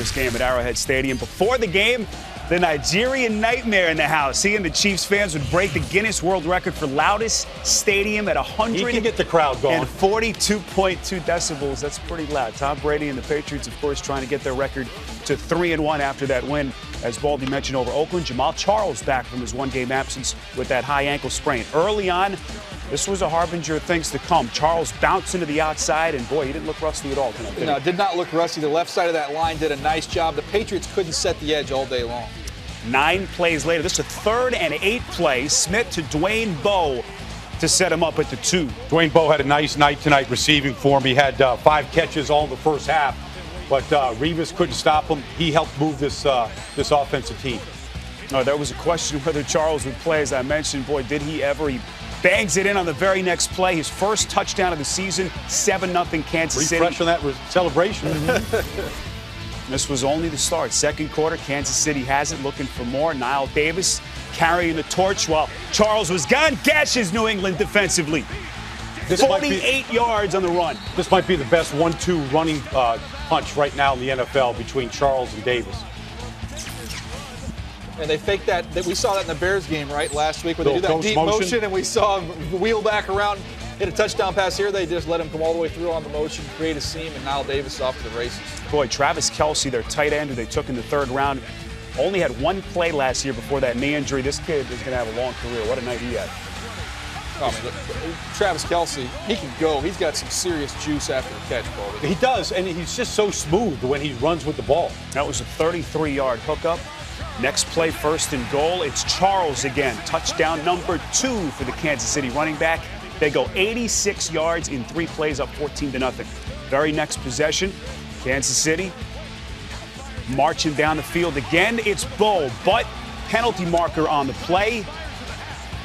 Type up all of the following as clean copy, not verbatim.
this game at Arrowhead Stadium. Before the game, the Nigerian nightmare in the house. He and the Chiefs fans would break the Guinness World Record for loudest stadium at 100. He can get the crowd going. And 42.2 decibels. That's pretty loud. Tom Brady and the Patriots, of course, trying to get their record to 3-1 after that win. As Baldy mentioned, over Oakland, Jamal Charles back from his one-game absence with that high ankle sprain. Early on, this was a harbinger of things to come. Charles bounced into the outside, and boy, he didn't look rusty at all tonight, did he? No, did not look rusty. The left side of that line did a nice job. The Patriots couldn't set the edge all day long. 9 plays later, this is a 3rd and 8 play. Smith to Dwayne Bowe to set him up at the 2. Dwayne Bowe had a nice night tonight receiving for him. He had 5 catches all in the first half, but Revis couldn't stop him. He helped move this offensive team. No, there was a question whether Charles would play. As I mentioned, boy, did he ever. He bangs it in on the very next play. His first touchdown of the season, 7-0 Kansas City. Refresh on that celebration. This was only the start. Second quarter, Kansas City has it, looking for more. Niall Davis carrying the torch while Charles was gone. Gashes New England defensively. 48 yards on the run. This might be the best 1-2 running punch right now in the NFL between Charles and Davis. And they faked that we saw that in the Bears game, right, last week, where they do that Ghost deep motion, and we saw him wheel back around, hit a touchdown pass here. They just let him come all the way through on the motion, create a seam, and Niall Davis is off to the races. Boy, Travis Kelce, their tight end, who they took in the 3rd round, only had 1 play last year before that knee injury. This kid is going to have a long career. What a night he had. Oh, man, Travis Kelce, he can go. He's got some serious juice after the catch, Baldy. He does, and he's just so smooth when he runs with the ball. That was a 33-yard hookup. Next play, 1st and goal. It's Charles again. Touchdown number 2 for the Kansas City running back. They go 86 yards in 3 plays, up 14-0. Very next possession, Kansas City marching down the field again. It's Bowe, but penalty marker on the play.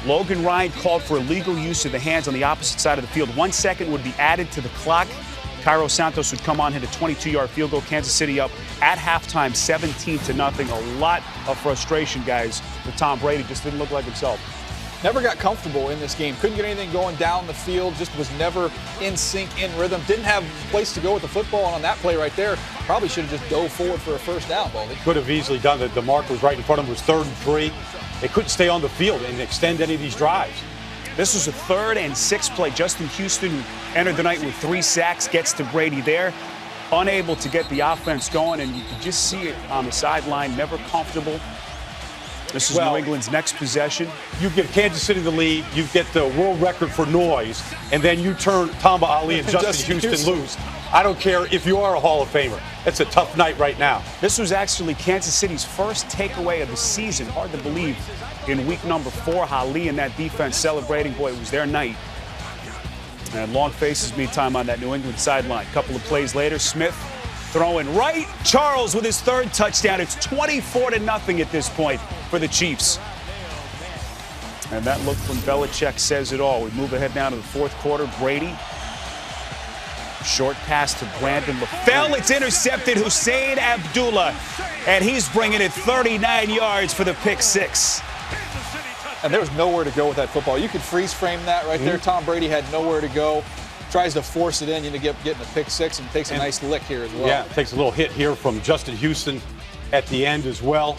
Logan Ryan called for illegal use of the hands on the opposite side of the field. 1 second would be added to the clock. Cairo Santos would come on, hit a 22-yard field goal. Kansas City up at halftime, 17-0. A lot of frustration, guys, with Tom Brady. Just didn't look like himself. Never got comfortable in this game. Couldn't get anything going down the field. Just was never in sync, in rhythm. Didn't have a place to go with the football. And on that play right there, probably should have just dove forward for a 1st down, Baldy. Could have easily done that. The mark was right in front of him. It was 3rd and 3. They couldn't stay on the field and extend any of these drives. This was a 3rd and 6 play. Justin Houston, who entered the night with 3 sacks, gets to Brady there. Unable to get the offense going, and you can just see it on the sideline, never comfortable. This is New England's next possession. You give Kansas City the lead, you get the world record for noise, and then you turn Tamba Ali and Justin Houston loose. I don't care if you are a Hall of Famer. It's a tough night right now. This was actually Kansas City's first takeaway of the season. Hard to believe. In week number 4, Ali and that defense celebrating. Boy, it was their night. And long faces meantime on that New England sideline. Couple of plays later, Smith throwing right. Charles with his 3rd touchdown. It's 24-0 at this point for the Chiefs. And that look from Belichick says it all. We move ahead now to the 4th quarter. Brady. Short pass to Brandon LaFell. It's intercepted. Hussein Abdullah. And he's bringing it 39 yards for the pick 6. And there was nowhere to go with that football. You could freeze frame that right there. Tom Brady had nowhere to go. Tries to force it in. You get getting a pick 6 and takes a nice lick here as well. Yeah, takes a little hit here from Justin Houston at the end as well.